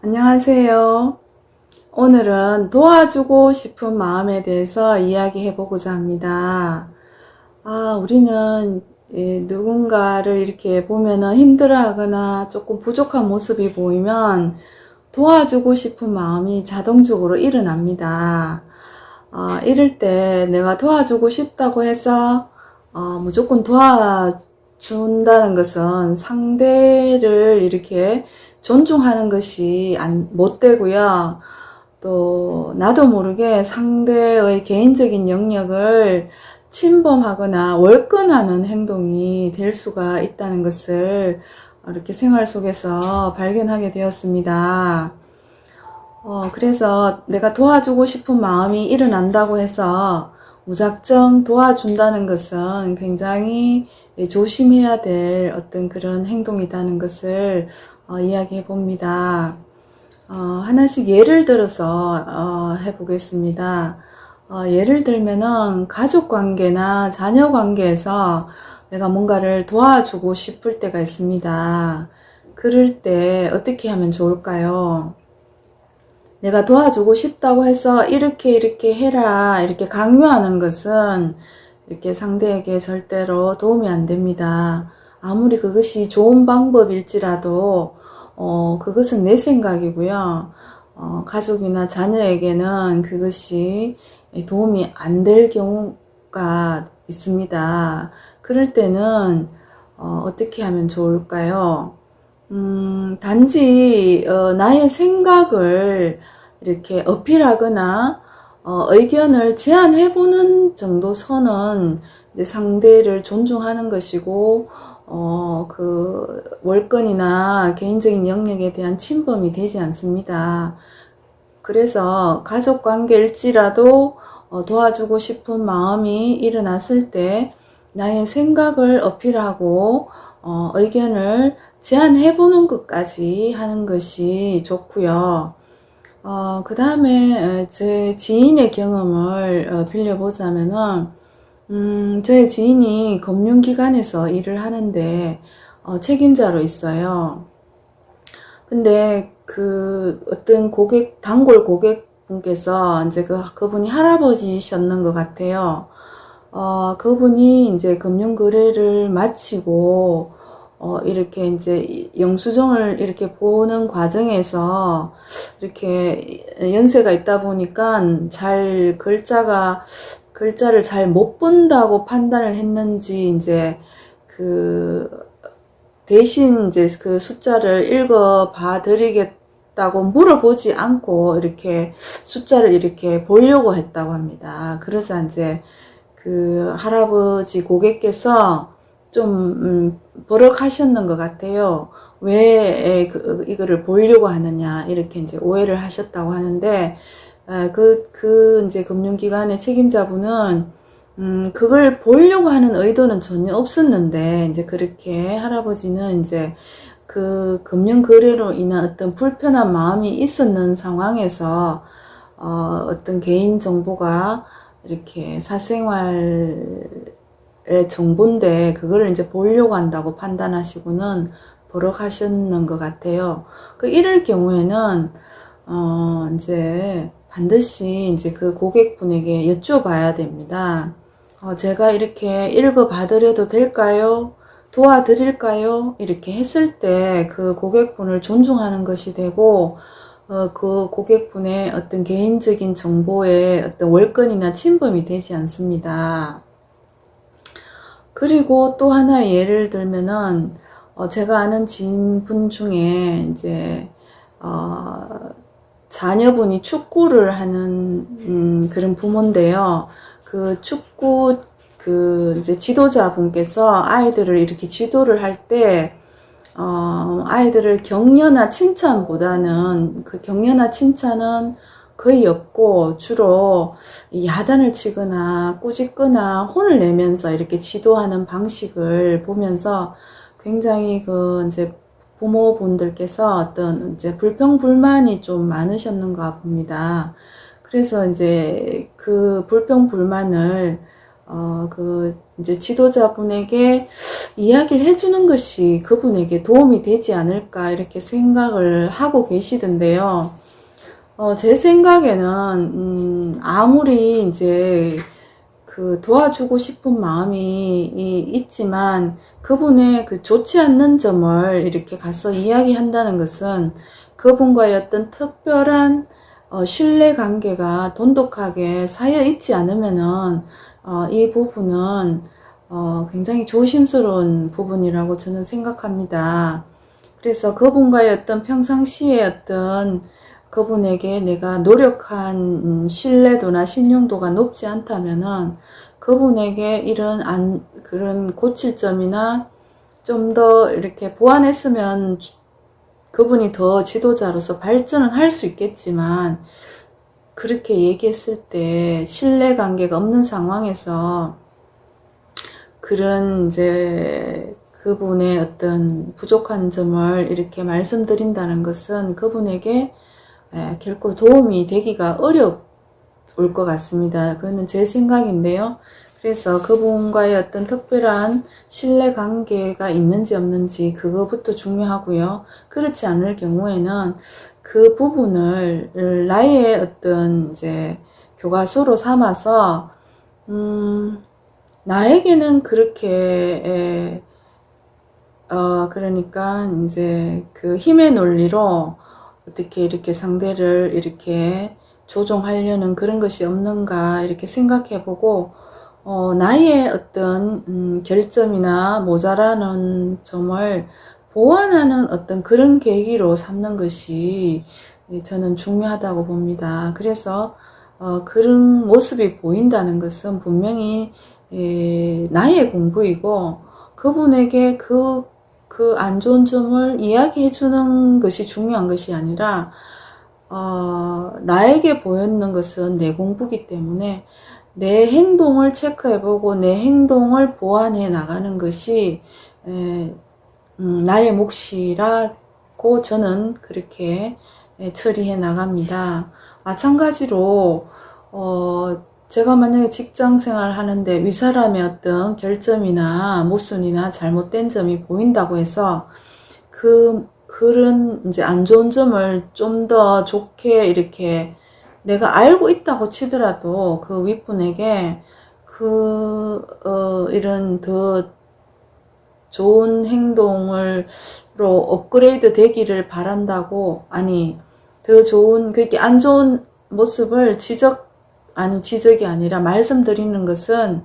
안녕하세요. 오늘은 도와주고 싶은 마음에 대해서 이야기해 보고자 합니다. 우리는 누군가를 이렇게 보면은 힘들어하거나 조금 부족한 모습이 보이면 도와주고 싶은 마음이 자동적으로 일어납니다. 이럴 때 내가 도와주고 싶다고 해서 무조건 도와준다는 것은 상대를 이렇게 존중하는 것이 못 되고요. 또 나도 모르게 상대의 개인적인 영역을 침범하거나 월권하는 행동이 될 수가 있다는 것을 이렇게 생활 속에서 발견하게 되었습니다. 그래서 내가 도와주고 싶은 마음이 일어난다고 해서 무작정 도와준다는 것은 굉장히 조심해야 될 어떤 그런 행동이라는 것을 이야기해 봅니다. 하나씩 예를 들어서 해보겠습니다. 예를 들면은 가족 관계나 자녀 관계에서 내가 뭔가를 도와주고 싶을 때가 있습니다. 그럴 때 어떻게 하면 좋을까요? 내가 도와주고 싶다고 해서 이렇게 해라 이렇게 강요하는 것은 이렇게 상대에게 절대로 도움이 안 됩니다. 아무리 그것이 좋은 방법일지라도 그것은 내 생각이고요. 가족이나 자녀에게는 그것이 도움이 안 될 경우가 있습니다. 그럴 때는 어떻게 하면 좋을까요? 단지 나의 생각을 이렇게 어필하거나 의견을 제안해보는 정도 선은 이제 상대를 존중하는 것이고 그 월권이나 개인적인 영역에 대한 침범이 되지 않습니다. 그래서 가족 관계일지라도 도와주고 싶은 마음이 일어났을 때 나의 생각을 어필하고 의견을 제안해보는 것까지 하는 것이 좋고요. 그 다음에 제 지인의 경험을 빌려보자면은 저의 지인이 금융기관에서 일을 하는데 책임자로 있어요. 근데 그 어떤 단골 고객분께서 이제 그분이 할아버지셨는 것 같아요. 그분이 이제 금융거래를 마치고 이렇게 이제 영수증을 이렇게 보는 과정에서 이렇게 연세가 있다 보니까 글자를 잘 못 본다고 판단을 했는지 이제 그 대신 이제 그 숫자를 읽어 봐 드리겠다고 물어보지 않고 이렇게 숫자를 이렇게 보려고 했다고 합니다. 그래서 이제 그 할아버지 고객께서 좀 버럭하셨는 것 같아요. 왜 이거를 보려고 하느냐 이렇게 이제 오해를 하셨다고 하는데 이제 금융기관의 책임자분은 그걸 보려고 하는 의도는 전혀 없었는데 이제 그렇게 할아버지는 이제 그 금융 거래로 인한 어떤 불편한 마음이 있었는 상황에서 어떤 개인 정보가 이렇게 사생활의 정보인데 그거를 이제 보려고 한다고 판단하시고는 버럭하셨는 것 같아요. 이럴 경우에는 이제 반드시 이제 그 고객분에게 여쭤봐야 됩니다. 제가 이렇게 읽어봐드려도 될까요? 도와드릴까요? 이렇게 했을 때 그 고객분을 존중하는 것이 되고 그 고객분의 어떤 개인적인 정보에 어떤 월권이나 침범이 되지 않습니다. 그리고 또 하나의 예를 들면은 제가 아는 지인분 중에 이제 자녀분이 축구를 하는 그런 부모인데요. 그 축구 이제 지도자분께서 아이들을 이렇게 지도를 할 때 아이들을 격려나 칭찬보다는 그 격려나 칭찬은 거의 없고 주로 야단을 치거나 꾸짖거나 혼을 내면서 이렇게 지도하는 방식을 보면서 굉장히 그 이제 부모분들께서 어떤 이제 불평불만이 좀 많으셨는가 봅니다. 그래서 이제 그 불평불만을 그 이제 지도자분에게 이야기를 해주는 것이 그분에게 도움이 되지 않을까 이렇게 생각을 하고 계시던데요. 제 생각에는 아무리 이제 그 도와주고 싶은 마음이 있지만 그분의 그 좋지 않는 점을 이렇게 가서 이야기한다는 것은 그분과의 어떤 특별한 신뢰 관계가 돈독하게 쌓여 있지 않으면은 이 부분은 굉장히 조심스러운 부분이라고 저는 생각합니다. 그래서 그분과의 어떤 평상시에 어떤 그분에게 내가 노력한 신뢰도나 신용도가 높지 않다면은 그분에게 이런 그런 고칠 점이나 좀 더 이렇게 보완했으면 그분이 더 지도자로서 발전은 할 수 있겠지만 그렇게 얘기했을 때 신뢰관계가 없는 상황에서 그런 이제 그분의 어떤 부족한 점을 이렇게 말씀드린다는 것은 그분에게 결코 도움이 되기가 어려울 것 같습니다. 그거는 제 생각인데요. 그래서 그분과의 어떤 특별한 신뢰 관계가 있는지 없는지 그거부터 중요하고요. 그렇지 않을 경우에는 그 부분을 나의 어떤 이제 교과서로 삼아서 나에게는 그렇게 그러니까 이제 그 힘의 논리로 어떻게 이렇게 상대를 이렇게 조종하려는 그런 것이 없는가 이렇게 생각해보고 나의 어떤 결점이나 모자라는 점을 보완하는 어떤 그런 계기로 삼는 것이 저는 중요하다고 봅니다. 그래서 그런 모습이 보인다는 것은 분명히 나의 공부이고 그분에게 그 안 좋은 점을 이야기해 주는 것이 중요한 것이 아니라 나에게 보였는 것은 내 공부기 때문에 내 행동을 체크해보고 내 행동을 보완해 나가는 것이 나의 몫이라고 저는 그렇게 처리해 나갑니다. 마찬가지로 제가 만약에 직장 생활 하는데 윗사람의 어떤 결점이나 모순이나 잘못된 점이 보인다고 해서 그런 이제 안 좋은 점을 좀 더 좋게 이렇게 내가 알고 있다고 치더라도 그 윗분에게 이런 더 좋은 행동으로 업그레이드 되기를 바란다고, 아니, 더 좋은, 그렇게 안 좋은 모습을 지적이 아니라 말씀드리는 것은,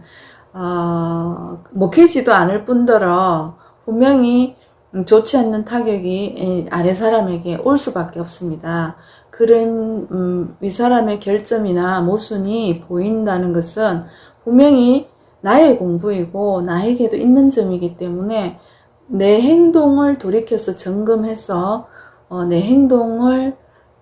먹히지도 않을 뿐더러 분명히 좋지 않는 타격이 아래 사람에게 올 수밖에 없습니다. 그런 윗사람의 결점이나 모순이 보인다는 것은 분명히 나의 공부이고 나에게도 있는 점이기 때문에 내 행동을 돌이켜서 점검해서 내 행동을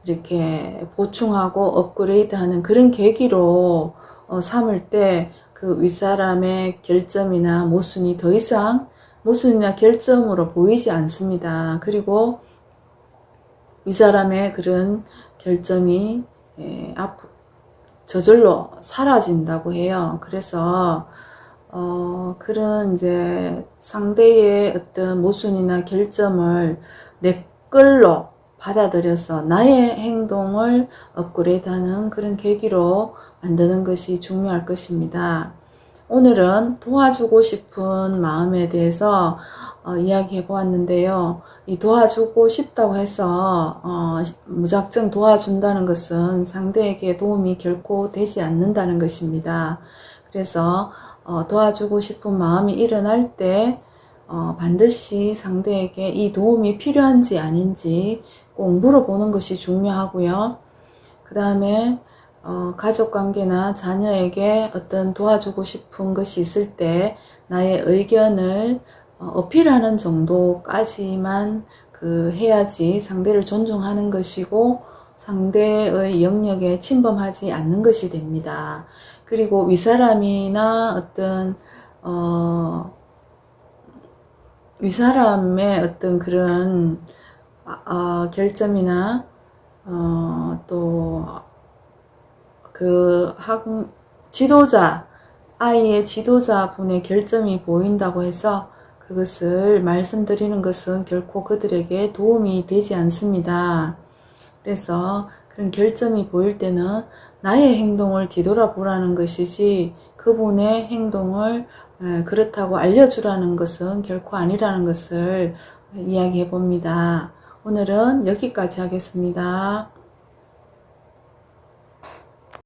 이렇게 보충하고 업그레이드하는 그런 계기로 삼을 때 그 윗사람의 결점이나 모순이 더 이상 모순이나 결점으로 보이지 않습니다. 그리고 윗사람의 그런 결점이 저절로 사라진다고 해요. 그래서 그런 이제 상대의 어떤 모순이나 결점을 내 걸로 받아들여서 나의 행동을 업그레이드하는 그런 계기로 만드는 것이 중요할 것입니다. 오늘은 도와주고 싶은 마음에 대해서 이야기해 보았는데요. 이 도와주고 싶다고 해서 무작정 도와준다는 것은 상대에게 도움이 결코 되지 않는다는 것입니다. 그래서 도와주고 싶은 마음이 일어날 때 반드시 상대에게 이 도움이 필요한지 아닌지 꼭 물어보는 것이 중요하고요. 그 다음에 가족관계나 자녀에게 어떤 도와주고 싶은 것이 있을 때 나의 의견을 어필하는 정도까지만 해야지 상대를 존중하는 것이고 상대의 영역에 침범하지 않는 것이 됩니다. 그리고 윗사람이나 어떤 윗사람의 어떤 그런 결점이나 또 지도자 아이의 지도자분의 결점이 보인다고 해서 그것을 말씀드리는 것은 결코 그들에게 도움이 되지 않습니다. 그래서 그런 결점이 보일 때는 나의 행동을 뒤돌아보라는 것이지 그분의 행동을 그렇다고 알려주라는 것은 결코 아니라는 것을 이야기해 봅니다. 오늘은 여기까지 하겠습니다.